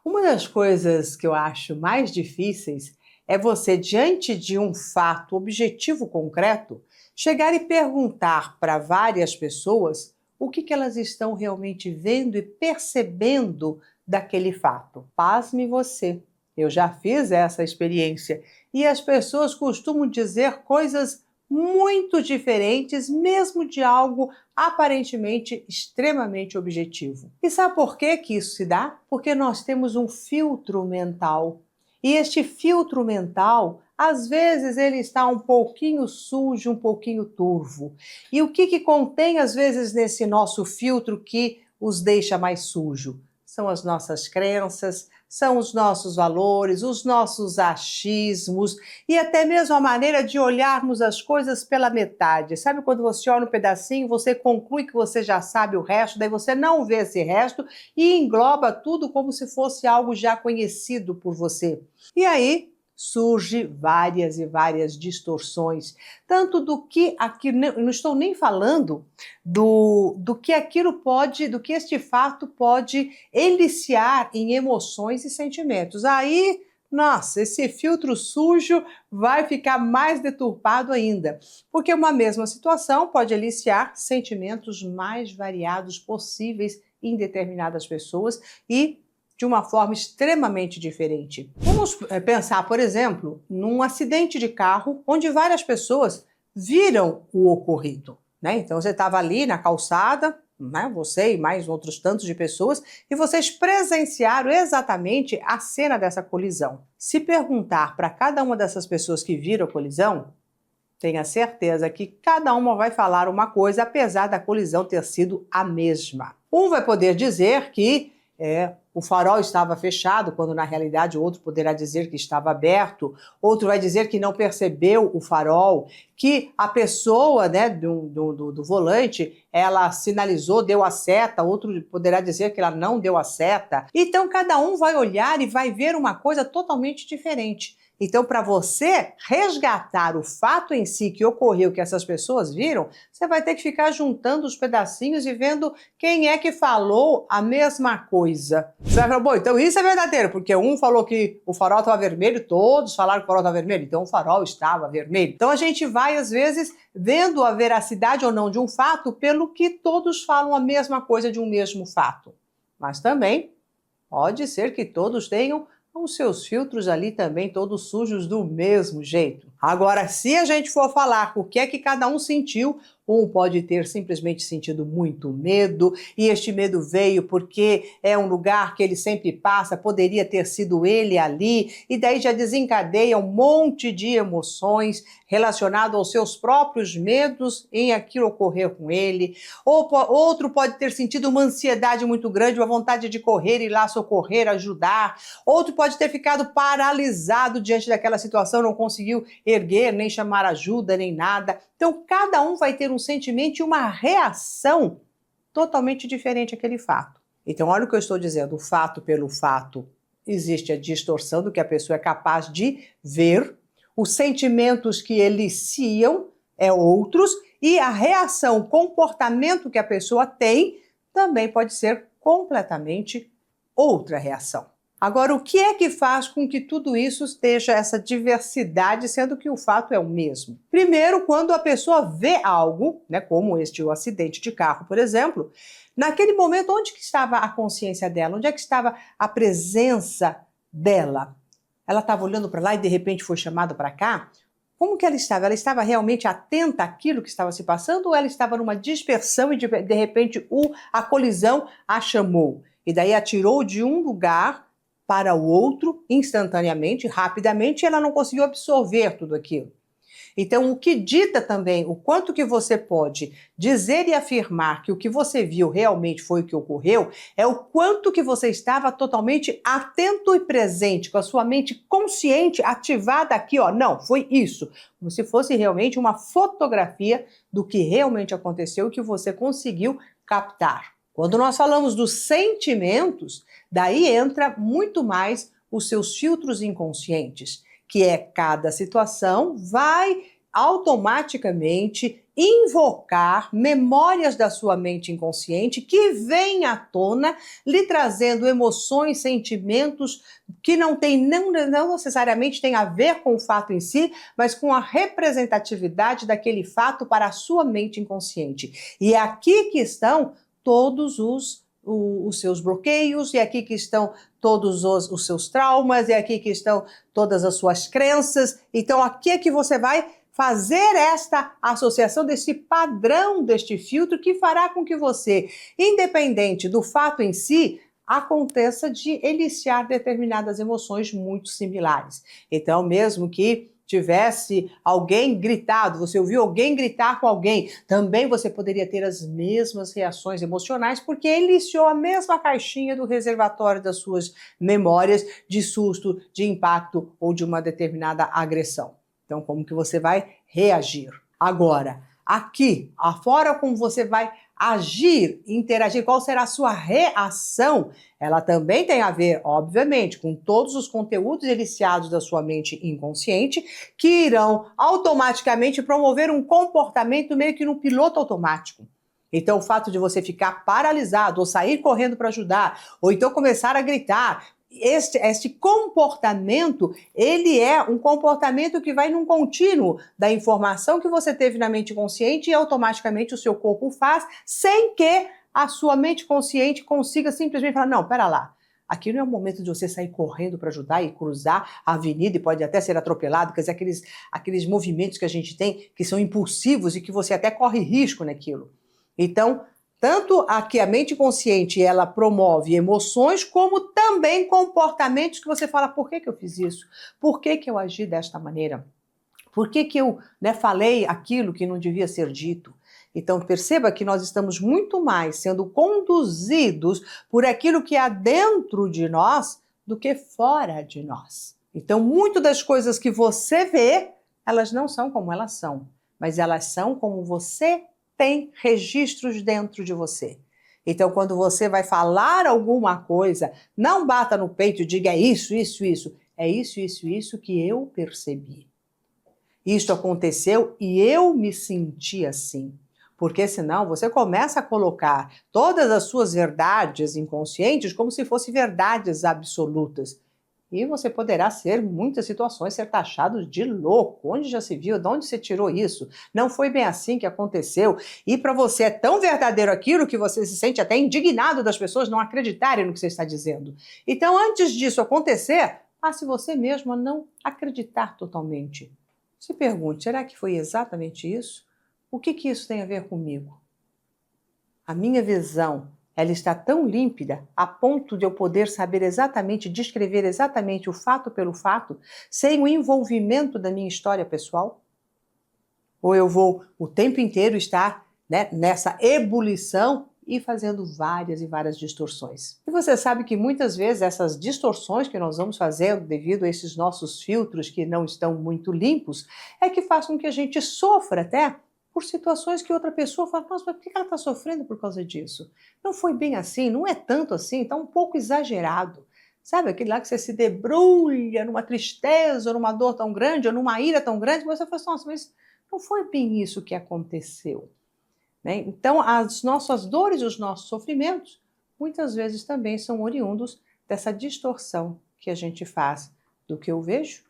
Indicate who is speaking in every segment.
Speaker 1: Uma das coisas que eu acho mais difíceis é você, diante de um fato objetivo concreto, chegar e perguntar para várias pessoas o que elas estão realmente vendo e percebendo daquele fato. Pasme você, eu já fiz essa experiência e as pessoas costumam dizer coisas muito diferentes, mesmo de algo aparentemente extremamente objetivo. E sabe por que isso se dá? Porque nós temos um filtro mental. E este filtro mental, às vezes, ele está um pouquinho sujo, um pouquinho turvo. E o que contém, às vezes, nesse nosso filtro que os deixa mais sujo? São as nossas crenças, são os nossos valores, os nossos achismos e até mesmo a maneira de olharmos as coisas pela metade. Sabe quando você olha um pedacinho, você conclui que você já sabe o resto, daí você não vê esse resto e engloba tudo como se fosse algo já conhecido por você. E aí surge várias e várias distorções, tanto do que aqui, não estou nem falando do que aquilo pode, do que este fato pode eliciar em emoções e sentimentos. Aí, nossa, esse filtro sujo vai ficar mais deturpado ainda, porque uma mesma situação pode eliciar sentimentos mais variados possíveis em determinadas pessoas e de uma forma extremamente diferente. Vamos pensar, por exemplo, num acidente de carro onde várias pessoas viram o ocorrido, né? Então você estava ali na calçada, né? Você e mais outros tantos de pessoas, e vocês presenciaram exatamente a cena dessa colisão. Se perguntar para cada uma dessas pessoas que viram a colisão, tenha certeza que cada uma vai falar uma coisa, apesar da colisão ter sido a mesma. Um vai poder dizer que o farol estava fechado, quando na realidade o outro poderá dizer que estava aberto, outro vai dizer que não percebeu o farol, que a pessoa, né, do volante, ela sinalizou, deu a seta, outro poderá dizer que ela não deu a seta. Então cada um vai olhar e vai ver uma coisa totalmente diferente. Então, para você resgatar o fato em si que ocorreu, que essas pessoas viram, você vai ter que ficar juntando os pedacinhos e vendo quem é que falou a mesma coisa. Você vai falar, bom, então isso é verdadeiro, porque um falou que o farol estava vermelho, todos falaram que o farol estava vermelho, então o farol estava vermelho. Então a gente vai, às vezes, vendo a veracidade ou não de um fato pelo que todos falam a mesma coisa de um mesmo fato. Mas também pode ser que todos tenham os seus filtros ali também todos sujos do mesmo jeito. Agora, se a gente for falar o que é que cada um sentiu, um pode ter simplesmente sentido muito medo, e este medo veio porque é um lugar que ele sempre passa, poderia ter sido ele ali, e daí já desencadeia um monte de emoções relacionadas aos seus próprios medos em aquilo ocorrer com ele. Outro pode ter sentido uma ansiedade muito grande, uma vontade de correr, ir lá socorrer, ajudar. Outro pode ter ficado paralisado diante daquela situação, não conseguiu erguer, nem chamar ajuda, nem nada. Então, cada um vai ter um sentimento e uma reação totalmente diferente àquele fato. Então, olha o que eu estou dizendo, o fato pelo fato, existe a distorção do que a pessoa é capaz de ver, os sentimentos que eliciam outros, e a reação, o comportamento que a pessoa tem, também pode ser completamente outra reação. Agora, o que é que faz com que tudo isso esteja essa diversidade, sendo que o fato é o mesmo? Primeiro, quando a pessoa vê algo, né, como o acidente de carro, por exemplo, naquele momento, onde que estava a consciência dela? Onde é que estava a presença dela? Ela estava olhando para lá e de repente foi chamada para cá? Como que ela estava? Ela estava realmente atenta àquilo que estava se passando ou ela estava numa dispersão e de repente a colisão a chamou? E daí a tirou de um lugar para o outro, instantaneamente, rapidamente, e ela não conseguiu absorver tudo aquilo. Então, o que dita também o quanto que você pode dizer e afirmar que o que você viu realmente foi o que ocorreu, é o quanto que você estava totalmente atento e presente, com a sua mente consciente, ativada aqui, ó, não, foi isso. Como se fosse realmente uma fotografia do que realmente aconteceu e que você conseguiu captar. Quando nós falamos dos sentimentos, daí entra muito mais os seus filtros inconscientes, que é cada situação vai automaticamente invocar memórias da sua mente inconsciente que vêm à tona, lhe trazendo emoções, sentimentos que não necessariamente tem a ver com o fato em si, mas com a representatividade daquele fato para a sua mente inconsciente. E é aqui que estão todos os seus bloqueios, e é aqui que estão todos os seus traumas, e é aqui que estão todas as suas crenças. Então aqui é que você vai fazer esta associação desse padrão, deste filtro, que fará com que você, independente do fato em si, aconteça de eliciar determinadas emoções muito similares. Então, mesmo que tivesse alguém gritado, você ouviu alguém gritar com alguém, também você poderia ter as mesmas reações emocionais, porque eliciou a mesma caixinha do reservatório das suas memórias de susto, de impacto ou de uma determinada agressão. Então, como que você vai reagir? Agora, aqui, a forma como você vai agir, interagir, qual será a sua reação, ela também tem a ver, obviamente, com todos os conteúdos eliciados da sua mente inconsciente, que irão automaticamente promover um comportamento meio que no piloto automático. Então, o fato de você ficar paralisado, ou sair correndo para ajudar, ou então começar a gritar, este comportamento, ele é um comportamento que vai num contínuo da informação que você teve na mente consciente e automaticamente o seu corpo faz, sem que a sua mente consciente consiga simplesmente falar, não, pera lá, aqui não é o momento de você sair correndo para ajudar e cruzar a avenida e pode até ser atropelado, quer dizer, aqueles movimentos que a gente tem que são impulsivos e que você até corre risco naquilo. Então, tanto aqui a mente consciente, ela promove emoções, como também comportamentos que você fala, por que eu fiz isso? Por que eu agi desta maneira? Por que eu falei aquilo que não devia ser dito? Então perceba que nós estamos muito mais sendo conduzidos por aquilo que há dentro de nós do que fora de nós. Então muito das coisas que você vê, elas não são como elas são, mas elas são como você tem registros dentro de você. Então, quando você vai falar alguma coisa, não bata no peito e diga é isso, isso, isso. É isso, isso, isso que eu percebi. Isto aconteceu e eu me senti assim. Porque senão você começa a colocar todas as suas verdades inconscientes como se fossem verdades absolutas. E você poderá ser, em muitas situações, ser taxado de louco. Onde já se viu? De onde você tirou isso? Não foi bem assim que aconteceu. E para você é tão verdadeiro aquilo que você se sente até indignado das pessoas não acreditarem no que você está dizendo. Então, antes disso acontecer, passe você mesmo a não acreditar totalmente. Se pergunte, será que foi exatamente isso? O que isso tem a ver comigo? A minha visão, ela está tão límpida a ponto de eu poder saber exatamente, descrever exatamente o fato pelo fato, sem o envolvimento da minha história pessoal? Ou eu vou o tempo inteiro estar nessa ebulição e fazendo várias e várias distorções? E você sabe que muitas vezes essas distorções que nós vamos fazendo devido a esses nossos filtros que não estão muito limpos, é que faz com que a gente sofra até por situações que outra pessoa fala, nossa, mas por que ela está sofrendo por causa disso? Não foi bem assim, não é tanto assim, está um pouco exagerado. Sabe, aquele lá que você se debrulha numa tristeza, ou numa dor tão grande, ou numa ira tão grande, que você fala assim, nossa, mas não foi bem isso que aconteceu. Né? Então, as nossas dores e os nossos sofrimentos, muitas vezes também são oriundos dessa distorção que a gente faz do que eu vejo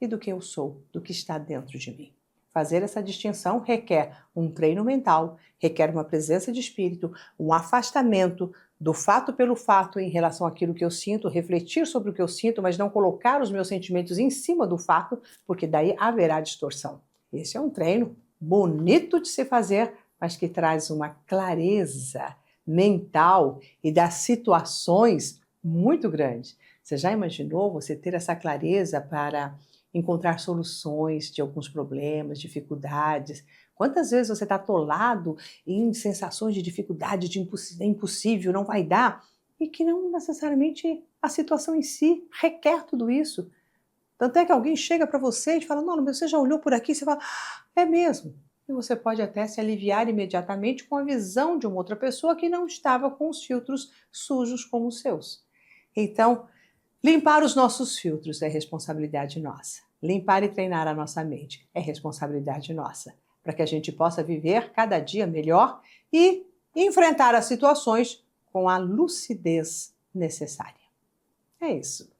Speaker 1: e do que eu sou, do que está dentro de mim. Fazer essa distinção requer um treino mental, requer uma presença de espírito, um afastamento do fato pelo fato em relação àquilo que eu sinto, refletir sobre o que eu sinto, mas não colocar os meus sentimentos em cima do fato, porque daí haverá distorção. Esse é um treino bonito de se fazer, mas que traz uma clareza mental e das situações muito grande. Você já imaginou você ter essa clareza para encontrar soluções de alguns problemas, dificuldades? Quantas vezes você está atolado em sensações de dificuldade, de impossível, não vai dar, e que não necessariamente a situação em si requer tudo isso. Tanto é que alguém chega para você e fala, não, mas você já olhou por aqui? Você fala, é mesmo. E você pode até se aliviar imediatamente com a visão de uma outra pessoa que não estava com os filtros sujos como os seus. Então, limpar os nossos filtros é responsabilidade nossa. Limpar e treinar a nossa mente é responsabilidade nossa, para que a gente possa viver cada dia melhor e enfrentar as situações com a lucidez necessária. É isso.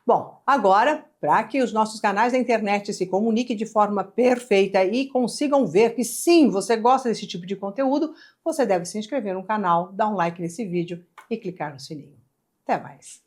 Speaker 1: Bom, agora, para que os nossos canais da internet se comuniquem de forma perfeita e consigam ver que sim, você gosta desse tipo de conteúdo, você deve se inscrever no canal, dar um like nesse vídeo e clicar no sininho. Até mais!